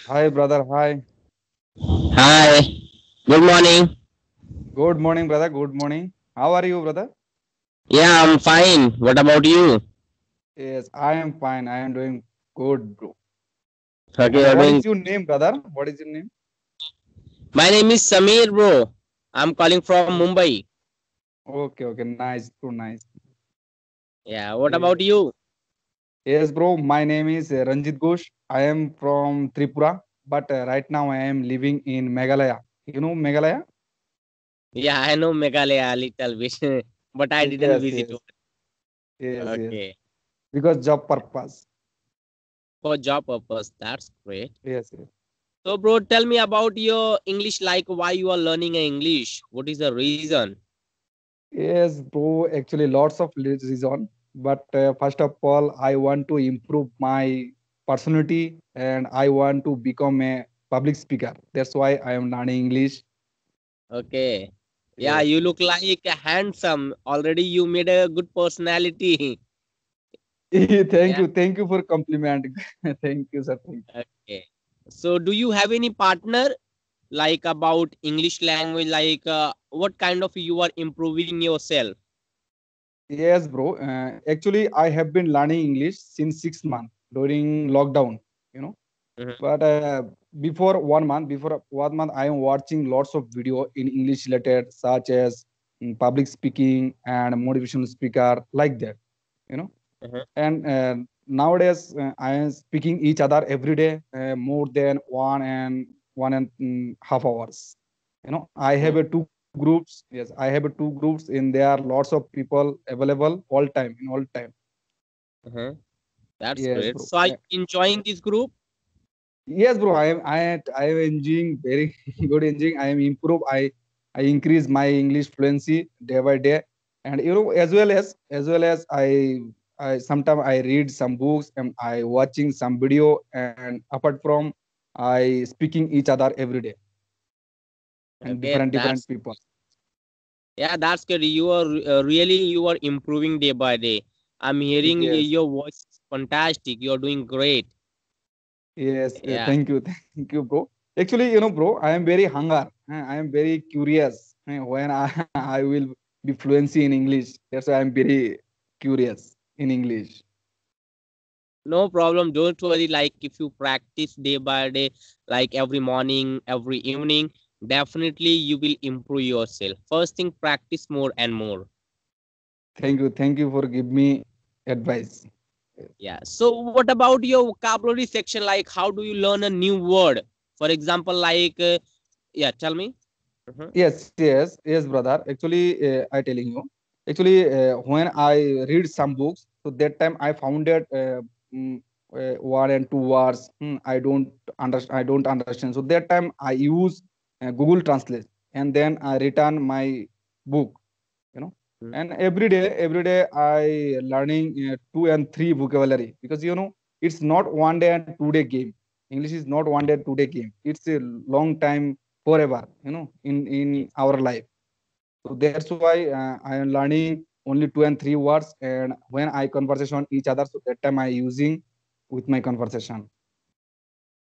Hi, brother. Hi. Hi, good morning. Good morning, brother. Good morning. How are you, brother? Yeah, I'm fine. What about you? Yes, I am fine. I am doing good, bro. Okay, And you're what doing. is your name, brother? What is your name? My name is Samir, bro. I'm calling from Oh, Mumbai. okay, okay. Nice, too nice. Yeah, what about Yes, you? yes, bro. My name is Ranjit Ghosh. I am from Tripura, but right now I am living in Meghalaya. You know Meghalaya? Yeah, I know Meghalaya a little bit, but I didn't Yes, visit. yes, yes, yes. Okay, Because job purpose. for job purpose. That's great. Yes, yes. So, bro, tell me about your English. Like, why you are learning English? What is the reason? Yes, bro. Actually, lots of reason. But first of all, I want to improve my personality and I want to become a public speaker. That's why I am learning English. Okay. Yeah, Yes, you yes. look like a handsome. Already, you made a good personality. Yeah. Thank you for compliment. Thank you, sir. Thank Okay. So, do you have any partner like about English language? Like, what kind of you are improving yourself? you. Yes, bro. Actually, I have been learning English since 6 months during lockdown. You know. Mhm. But before 1 month, I am watching lots of video in English related, such as public speaking and motivational speaker, like that. You know, Mhm. and nowadays I am speaking each other every day, more than 1.5 hours. You know, I have Mhm. a two groups. Yes, I have a two groups, and there are lots of people available all time in all time. Mhm. That's Yes, great. bro. So, are you enjoying this group? Yes, bro. I am enjoying very good enjoying. I am improve. I increase my English fluency day by day, and as well as I sometimes I read some books and I watching some video, and apart from I speaking each other every day and Okay, different that's people. yeah, that's good. You are really you are improving day by day. I'm hearing Yes, your voice is fantastic. You're doing great. yes. Yeah. Thank you, thank you, bro. Actually, bro, I am very hunger. I am very curious when I will be fluency in English. That's why I'm very curious in English. No problem. Don't worry. Like if you practice day by day, like every morning, every evening, definitely you will improve yourself. First thing, practice more and more. Thank you for give me advice. Yeah. So what about your vocabulary section? Like how do you learn a new word? For example, like yeah, tell me. Mhm. Yes, brother. Actually, I telling you. Actually, when I read some books, so that time I found that mm, 1 and 2 hours. I don't understand. So that time I use Google Translate, and then I return my book. You know, Mhm. and every day I learning 2 and 3 vocabulary, because it's not 1 day and 2 day game. English is not 1 day 2 day game. It's a long time, forever, in our life. So that's why I am learning only 2 and 3 words, and when I conversation each other, so that time I using with my conversation.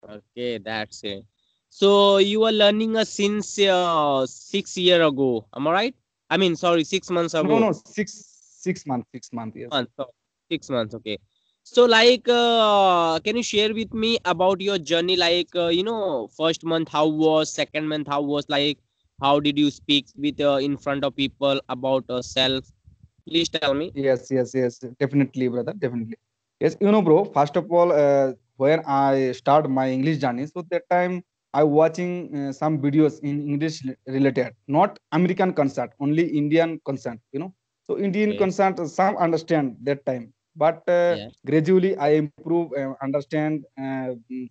Okay, that's it. So you are learning since 6 year ago. Am I right? I mean, sorry, 6 months No, ago. no, 6 months, 6 months, yes. Months, sorry, 6 months. Okay. So, like, can you share with me about your journey? Like, first month how was, second month how was, like, how did you speak with in front of people about self? Please tell me. Yes, definitely, brother, definitely. Yes, bro. First of all, when I start my English journey, so that time I watching some videos in English related, not American concert, only Indian concert. So Indian Okay. concert, some understand that time, but Yeah. gradually I improve, understand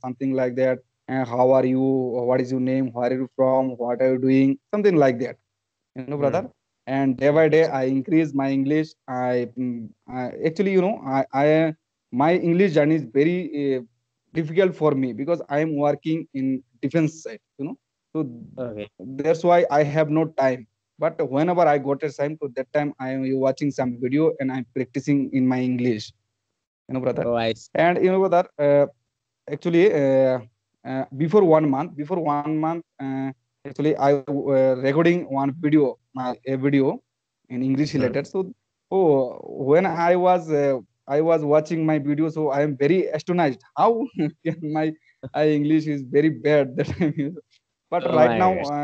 something like that. How are you? What is your name? Where are you from? What are you doing? Something like that, brother. Hmm. And day by day I increase my English. I actually, my English journey is very difficult for me, because I am working in defense side, so Okay. that's why I have no time. But whenever I got a time, to that time I am watching some video and I'm practicing in my English, brother. Oh, I see. And brother, actually, before 1 month, actually I recording one video, a video in English Mhm. related. So, oh, when I was watching my video, so I am very astonished. How can my English is very bad that time. But Oh right my now, God.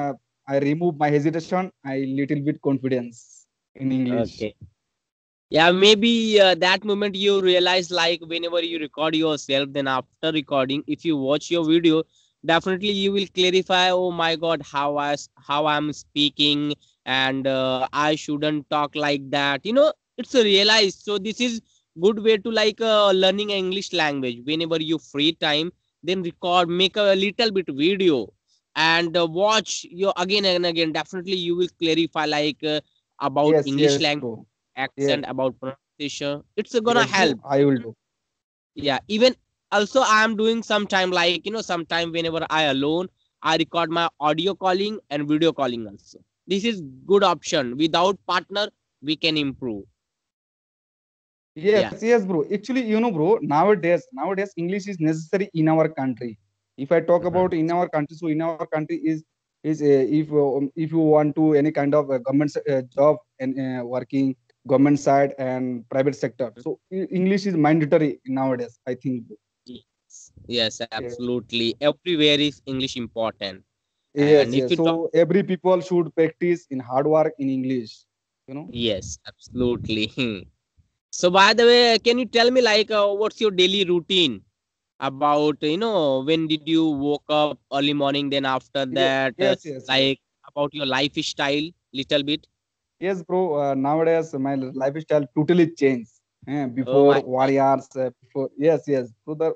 I remove my hesitation. I little bit confidence in English. Okay. Yeah, maybe that moment you realize, like whenever you record yourself, then after recording, if you watch your video, definitely you will clarify, oh my God, how I'm speaking, and I shouldn't talk like that. It's a realize. So this is good way to like learning English language. Whenever you free time, then record, make a little bit video, and watch your again and again. Definitely you will clarify like about Yes, English yes, language, bro. accent, Yes, about pronunciation. It's gonna yes, help. bro. I will do. Yeah, even also I am doing sometime, like sometime whenever I alone, I record my audio calling and video calling also. This is good option. Without partner, we can improve. Yes, Yeah. yes, bro. Actually, bro, nowadays, English is necessary in our country. If I talk Mhm. about in our country, so in our country if you want to any kind of government job and working government side and private sector, so English is mandatory nowadays, I think. Yes, Yes, absolutely. Everywhere is English important. And yes, if yes. you talk, So every people should practice in hard work in English. You know. yes, absolutely. So by the way, can you tell me like what's your daily routine? About when did you woke up early morning, then after that Yes, yes, yes. like about your lifestyle little bit. Yes, bro. Nowadays, my lifestyle totally changed. Oh Before my God. warriors, before yes, yes, brother,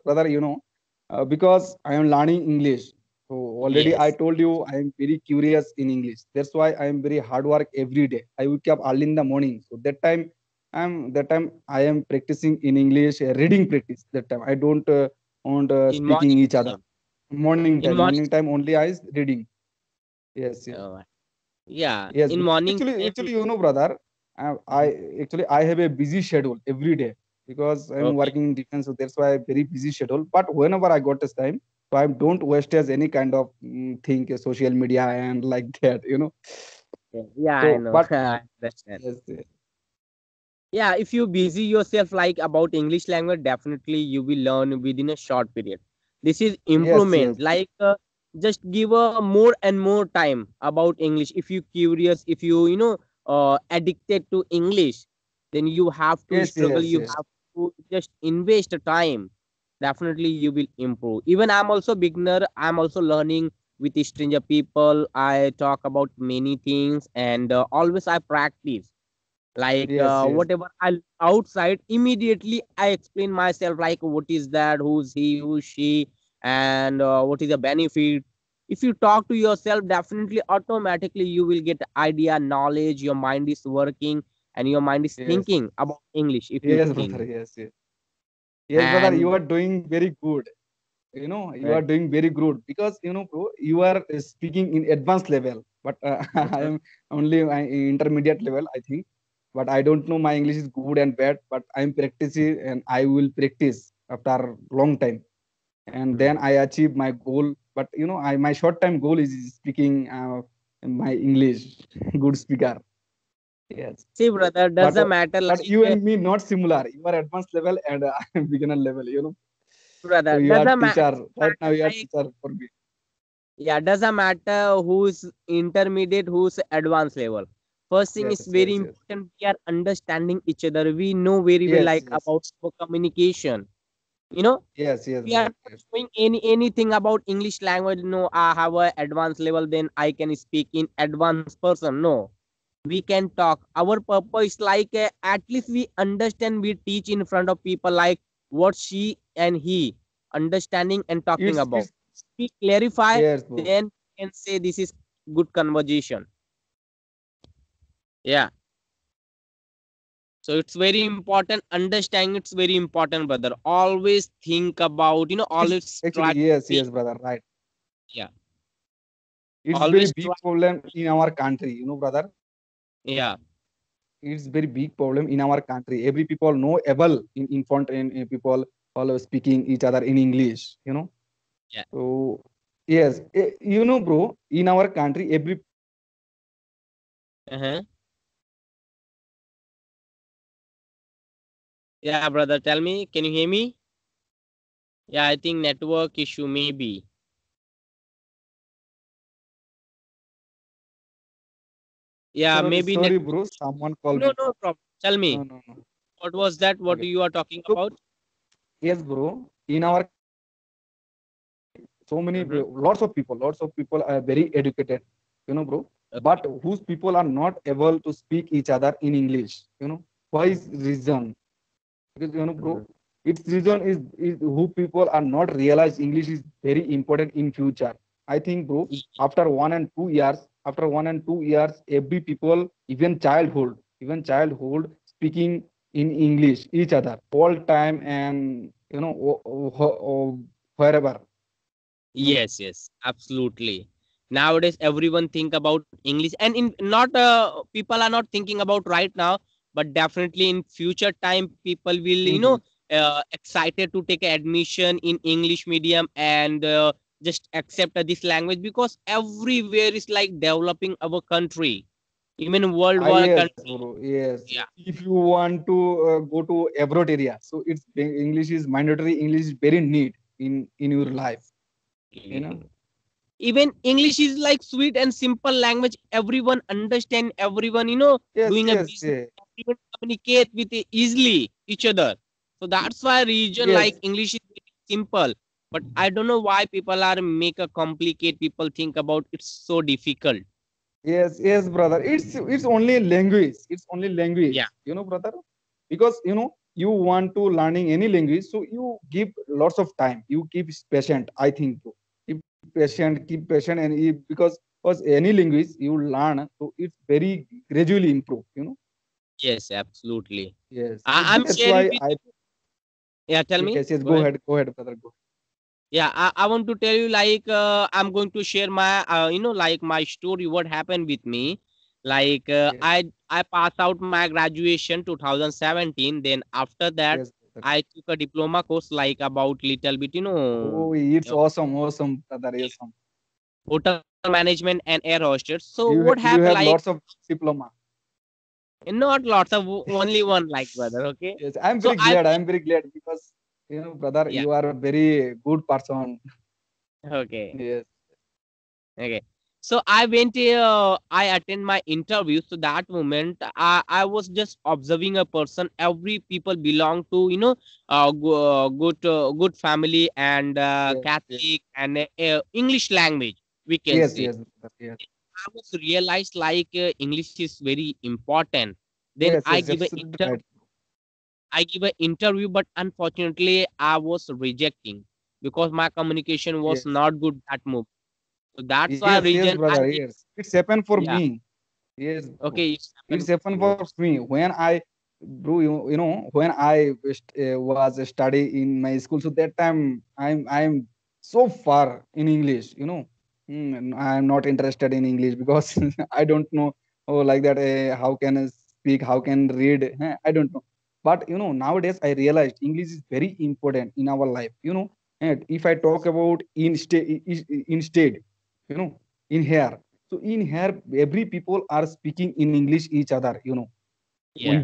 because I am learning English. So already I Yes. told you I am very curious in English. That's why I am very hard work every day. I wake up early in the morning. So that time I am practicing in English, reading practice. That time I don't want In speaking morning each other. time. Morning In time, morning. morning time only I is reading. Yes, yes. Oh, yeah, Yes, in bro. morning Actually, time. brother, Mhm. I have a busy schedule every day because I'm Okay. working in defense, so that's why very busy schedule. But whenever I got this time, so I don't waste as any kind of thing, social media and like that, Yeah, I So, know. but I understand. yes, yes, Yeah, if you busy yourself like about English language, definitely you will learn within a short period. This is yes, improvement. yes, Like just give a more and more time about English. If you curious, if you addicted to English, then you have to yes, struggle. yes, You yes, have to just invest the time. Definitely you will improve. Even I'm also beginner. I'm also learning with stranger people. I talk about many things, and always I practice like yes, yes, whatever I outside, immediately I explain myself like what is that, who's he, who's she, and what is the benefit. If you talk to yourself, definitely automatically you will get idea, knowledge, your mind is working, and your mind is yes, thinking about English if you yes, think. brother, yes, yes, yes, brother. You And are doing very good. You uh, are doing very good because bro, you are speaking in advanced level, but I mhm, am only intermediate level, I think. But I don't know my English is good and bad, but I'm practicing and I will practice after long time, and mhm. then I achieve my goal. But my short time goal is speaking my English good speaker. Yes, See brother, but doesn't matter you like and me not similar. You are advanced level and I am beginner level, so brother, you are doesn't teacher right now, matter you are like, teacher for me. yeah, doesn't matter who's intermediate, who's advanced level. First thing is Yes, very yes, yes. important. We are understanding each other. We know very well Yes, like yes, about our communication. You know, yes, yes, we are bro. not Yes, showing anything about English language. No, I have a advanced level, then I can speak in advanced person. No, we can talk. Our purpose is like at least we understand. We teach in front of people like what she and he understanding and talking about. it's We clarify, yes, bro. then we can say this is good conversation. Yeah. So it's very important. Understanding it's very important, brother. Always think about, It's always try actually to yes, think. yes, brother. Right. Yeah. It's very Always big try. problem in our country, brother. Yeah. It's very big problem in our country. Every people know able in front and people all speaking each other in English. Yeah. So yes, you know, bro, in our country, every Uh-huh. Yeah, brother, tell me, can you hear me? Yeah, I think network issue maybe. Yeah, sorry, maybe sorry, network bro, issue. someone called No, me. no problem. Tell No, me, no, no. what was that? What Okay. you are talking So about? yes, bro, in our country, so many Mm-hmm. lots of people are very educated, you know, bro. Okay. But whose people are not able to speak each other in English. You know, why is reason? Because you know, Mm-hmm. bro, its reason is who people are not realize English is very important in future. I think, bro, after 1 and 2 years, every people, even childhood speaking in English each other all time, and you know, wherever, you know. Yes, yes, absolutely. Nowadays, everyone think about English, and in not people are not thinking about right now, but definitely in future time, people will Mhm. excited to take admission in English medium and just accept this language because everywhere is like developing our country, even world Ah, war yes, country. bro. Yes. Yeah. If you want to go to abroad area, so English is mandatory. English is very need in your life. You know. Absolutely. Even English is like sweet and simple language. Everyone understand. Everyone Yes. doing a Yes. business. Yeah. Everyone communicate with easily each other. So that's why region Yes. like English is very simple. But I don't know why people are make a complicate. People think about it's so difficult. Yes. Yes, brother. It's only language. It's only language. Yeah. You know, brother. Because you know you want to learning any language, so you give lots of time. You keep patient. I think so. Keep patient, and because any language you learn, so it's very gradually improve. You know. Yes, absolutely. Yes. So I'm that's sharing why with I you. Yeah, tell me. yes, yes. Go ahead. Go ahead, brother. Go. Yeah, I want to tell you like I'm going to share my like my story what happened with me. Like Yes, I passed out my graduation 2017. Then after that yes, brother. I took a diploma course like about little bit Oh, it's uh, awesome, awesome, brother. Awesome. hotel management and air hostess. So what happened You have like lots of diploma. not lots of only one like brother. Okay, Yes, I'm so very I glad. I'm very glad because you know, brother, yeah you are a very good person. okay. Yes, Okay. So I went, I attend my interview. So that moment, I was just observing a person. Every people belong to, good family and yes, yes, Catholic and English language, we can yes, say. yes, brother. Yes, I was realized like English is very important. Then yes, yes, absolutely right. I give an interview, but unfortunately, I was rejecting because my communication was Yes, not good that moment. So that's why yes, yes, reason I brother. Yes, it's happened for yeah. me. Yes, bro. Okay, it's It's happened with happened you. for me when bro, you know, when I was study in my school. So that time I'm so far in English. You know, I'm not interested in English because I don't know. Oh, like that. How can I speak? How can read? I don't know. But you know, nowadays I realized English is very important in our life. You know, and if I talk about instead, you know, in here, so in here, every people are speaking in English each other. You know, Yeah.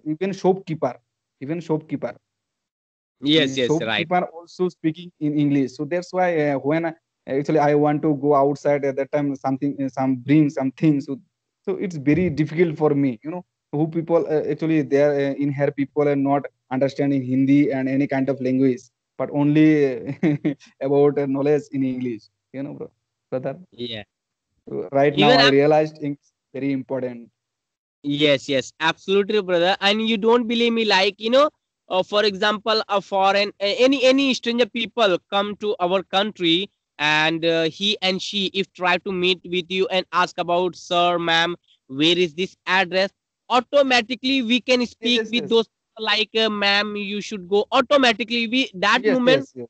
even shopkeeper, even shopkeeper, Yes, yes, right. shopkeeper also speaking in English. So that's why when actually I want to go outside at that time, something some bring something. So it's very difficult for me. You know, who people actually there in here people are not understanding Hindi and any kind of language, but only about knowledge in English. You know, brother. Yeah. Right now Even I I'm realized it's very important. yes, yes, absolutely, brother. And you don't believe me, like for example, a foreign any stranger people come to our country, and he and she if try to meet with you and ask about sir, ma'am, where is this address? Automatically we can speak Yes, with yes, those like ma'am, you should go. Automatically we that yes, moment yes, yes,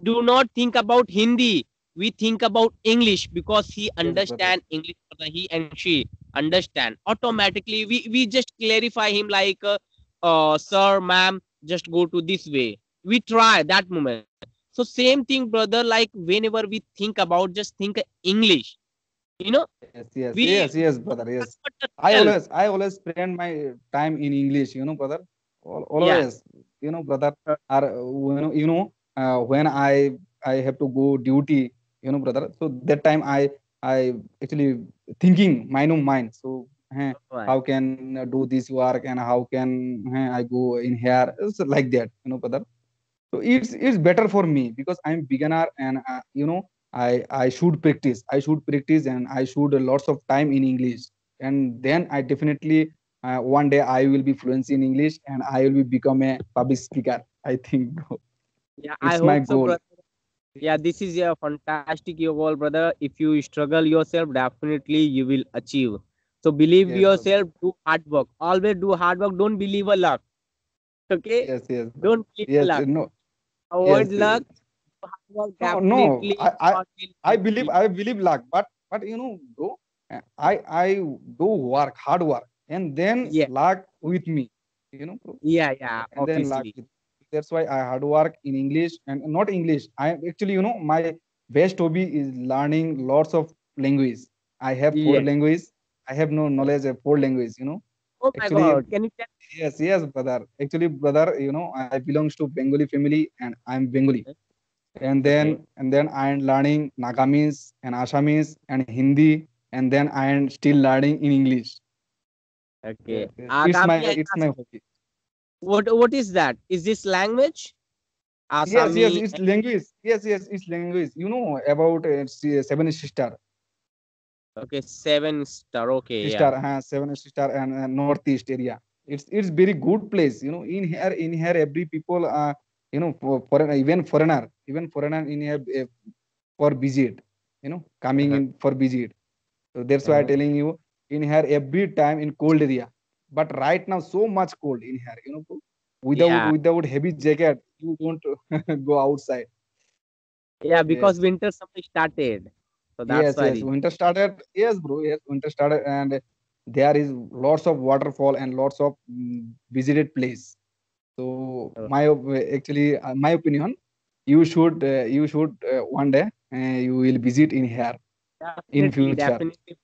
do not think about Hindi. We think about English because he yes, brother. understand English. He and she understand. Automatically, we just clarify him like, sir, ma'am, just go to this way. We try that moment. So same thing, brother. Like whenever we think about, just think English. You know, Yes, yes, we yes, yes, brother. Yes. convert the self. I always spend my time in English, brother. Yeah. Always, brother. Are when I have to go duty, brother. So that time I actually thinking mind of mind. So Right. how can do this work and how can I go in here? It's like that, brother. So it's better for me because I'm beginner and I should practice. I should practice and I should lots of time in English. And then I definitely one day I will be fluent in English and I will be become a public speaker. I think, bro. Yeah, I It's my hope so, goal. brother. Yeah, this is a fantastic your goal, brother. If you struggle yourself, definitely you will achieve. So believe Yes, brother. yourself, do hard work. Always do hard work. Don't believe a luck. Okay? Yes, yes, brother. Don't believe a Yes, luck. no, Avoid yes. luck. Hard work No, no. definitely God will help you. I believe luck, but bro, I do work, hard work, and then Yeah, luck with me, bro. yeah, yeah. And then luck Obviously. with that's why I hard work in English and not English. I actually, my best hobby is learning lots of language. I have four Yeah. language. I have no knowledge of four language. Oh my Actually, God. Can you tell yes, yes, brother. Actually, brother, I belongs to Bengali family and I'm Bengali. me? Okay. And then I am learning Nagamese and Assamese and Hindi, and then I am still learning in English. Okay. Yes, yes. Agami and It's my hobby. what is that? Is this language? Yes, yes, Asami. it's language. Yes, yes, it's language. You know about Seven Okay, seven star. Okay, yeah. Seven Sister and Northeast area. It's very good place. In here every people even foreigner in here for visit. Coming Uh-huh. in for visit. So that's why I'm Uh-huh. telling you in here every time in cold area. But right now so much cold in here. Yeah. Without heavy jacket you don't go outside. Yeah, because Yes. winter summer started. So that's Yes, why yes. reason. Winter started. Yes, bro. Yes, winter started, and there is lots of waterfall and lots of visited place. So Uh, actually, my opinion, you should one day you will visit in here in Definitely, future. definitely.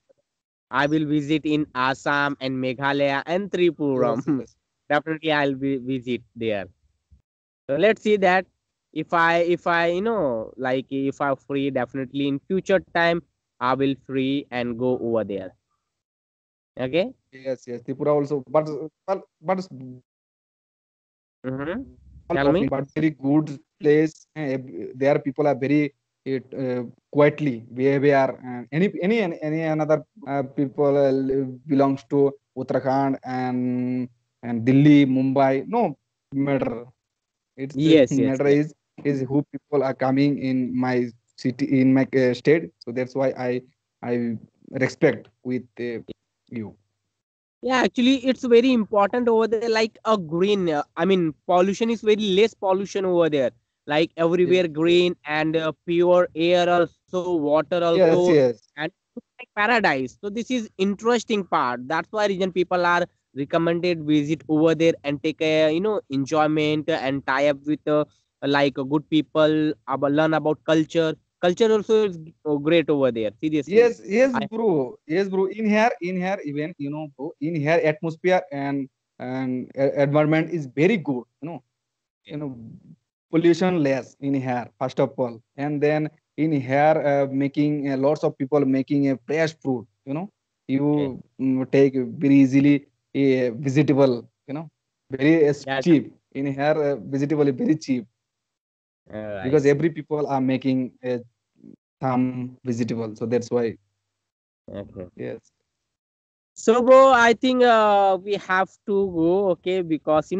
I will visit in Assam and Meghalaya and Yes, Tripuram. yes. Definitely I'll be visit there. So let's see that if I like if I'm free, definitely in future time I will free and go over there. Okay. Yes, yes. Tripura also, but Mm-hmm. small Tell me. population, but very good place. There people are very quietly behavior. Any another people belongs to Uttarakhand and Delhi, Mumbai. No matter. It's Yes, yes, matter yes. is who people are coming in my city in my state. So that's why I respect with you. Yeah, actually, it's very important over there. Like a green, I mean, pollution is very less pollution over there. Like Yes, everywhere yes, green and pure air also, water also, yes, yes. and it's like paradise. So this is interesting part. That's why region people are recommended visit over there and take a enjoyment and tie up with like good people, learn about culture. Culture also is great over there. Seriously, Yes, yes, I bro. Yes, bro. In here, even bro. In here, atmosphere and environment is very good. You know, pollution less in here. First of all, and then in here, making lots of people making a fresh fruit. okay. You take very easily vegetable. Very Yeah, cheap in here. Vegetable is very cheap I because see. every people are making some vegetable. So that's why. Okay. Yes. So, bro, I think we have to go, okay, because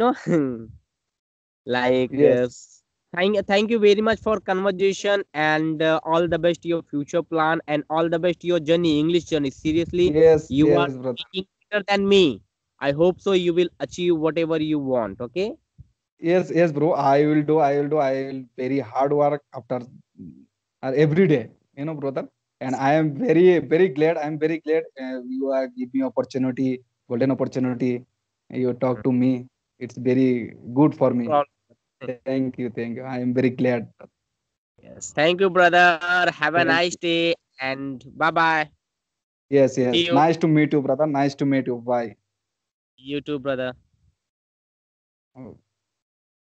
like Yes. thank you very much for conversation and all the best to your future plan and all the best to your journey, English journey. Seriously, Yes, you are yes, brother. speaking better than me. I hope so. You will achieve whatever you want. Okay. Yes, yes, bro. I will do. I will do. I will very hard work after every day. Brother. And I am very, very glad. I am very glad you are giving me opportunity, golden opportunity. You talk to me. It's very good for No me. problem. Thank you, thank you. I am very glad. Yes. Thank you, brother. Have a Thank nice you. day and bye bye. Yes, See yes. you. Nice to meet you, brother. Nice to meet you. Bye. You too, brother. Oh.